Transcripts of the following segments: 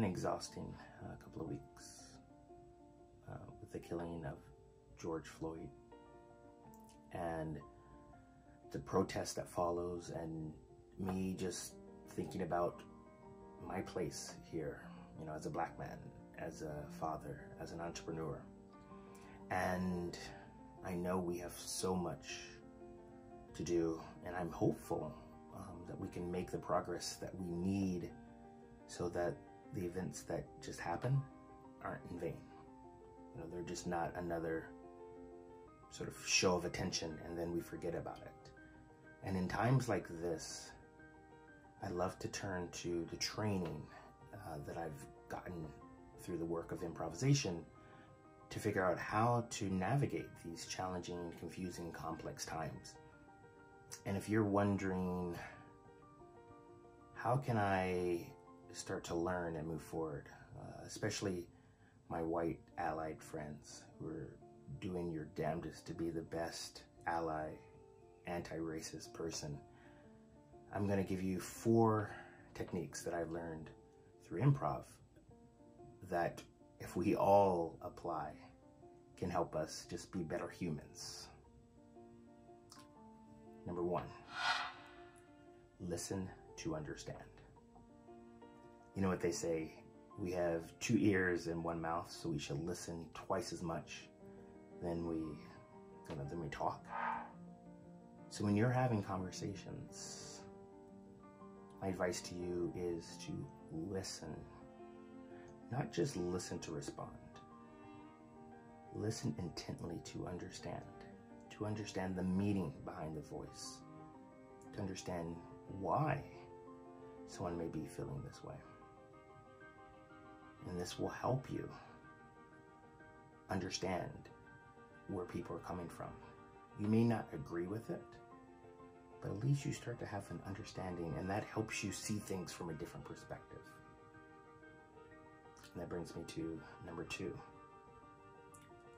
been exhausting couple of weeks with the killing of George Floyd and the protest that follows, and me just thinking about my place here, you know, as a black man, as a father, as an entrepreneur. And I know we have so much to do, and I'm hopeful that we can make the progress that we need so that the events that just happen aren't in vain. You know, they're just not another sort of show of attention and then we forget about it. And in times like this, I love to turn to the training that I've gotten through the work of improvisation to figure out how to navigate these challenging, confusing, complex times. And if you're wondering, how can I start to learn and move forward, especially my white allied friends who are doing your damnedest to be the best ally, anti-racist person, I'm going to give you 4 techniques that I've learned through improv that, if we all apply, can help us just be better humans. Number 1, listen to understand. You know what they say, we have 2 ears and 1 mouth, so we should listen twice as much than we talk. So when you're having conversations, my advice to you is to listen, not just listen to respond. Listen intently to understand the meaning behind the voice, to understand why someone may be feeling this way. And this will help you understand where people are coming from. You may not agree with it, but at least you start to have an understanding, and that helps you see things from a different perspective. And that brings me to number 2.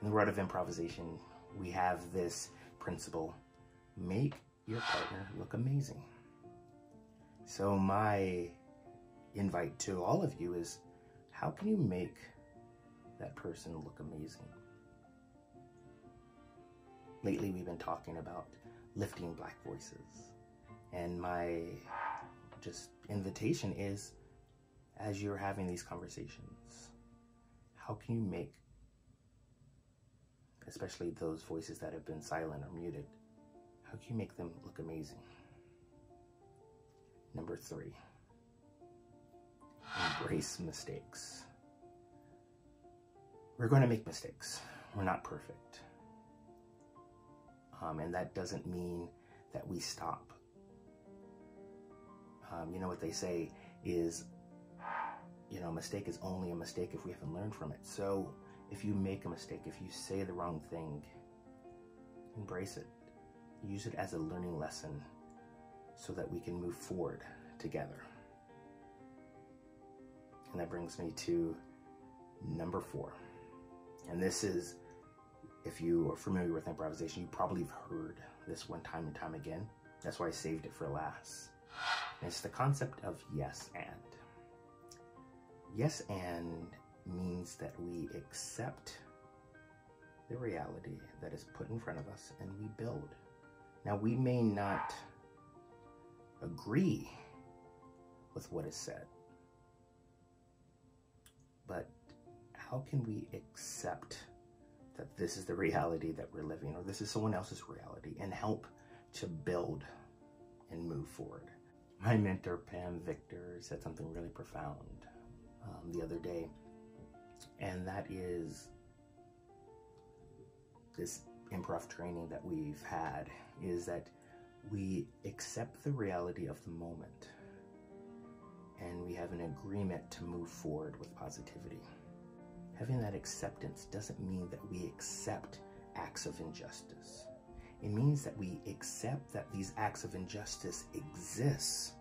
In the world of improvisation, we have this principle: make your partner look amazing. So my invite to all of you is, how can you make that person look amazing? Lately, we've been talking about lifting Black voices. And my just invitation is, as you're having these conversations, how can you make, especially those voices that have been silent or muted, how can you make them look amazing? Number 3, embrace mistakes. We're going to make mistakes. We're not perfect. And that doesn't mean that we stop. You know what they say is, you know, a mistake is only a mistake if we haven't learned from it. So if you make a mistake, if you say the wrong thing, embrace it. Use it as a learning lesson so that we can move forward together. And that brings me to number 4. And this is, if you are familiar with improvisation, you probably have heard this one time and time again. That's why I saved it for last. And it's the concept of yes and. Yes and means that we accept the reality that is put in front of us and we build. Now, we may not agree with what is said, but how can we accept that this is the reality that we're living, or this is someone else's reality, and help to build and move forward? My mentor, Pam Victor, said something really profound the other day, and that is this improv training that we've had, is that we accept the reality of the moment and we have an agreement to move forward with positivity. Having that acceptance doesn't mean that we accept acts of injustice. It means that we accept that these acts of injustice exist,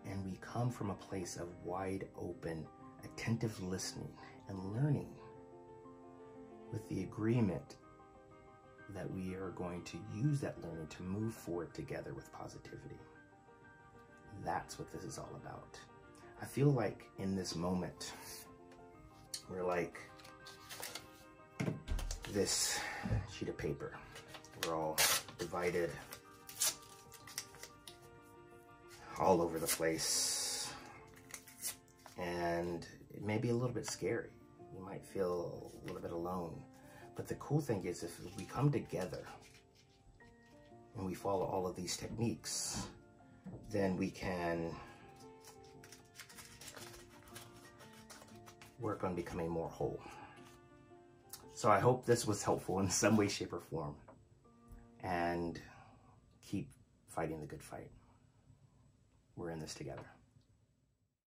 and we come from a place of wide open, attentive listening and learning, with the agreement that we are going to use that learning to move forward together with positivity. That's what this is all about. I feel like in this moment, we're like this sheet of paper. We're all divided all over the place, and it may be a little bit scary. You might feel a little bit alone, but the cool thing is if we come together and we follow all of these techniques, then we can work on becoming more whole. So I hope this was helpful in some way, shape, or form, and keep fighting the good fight. We're in this together.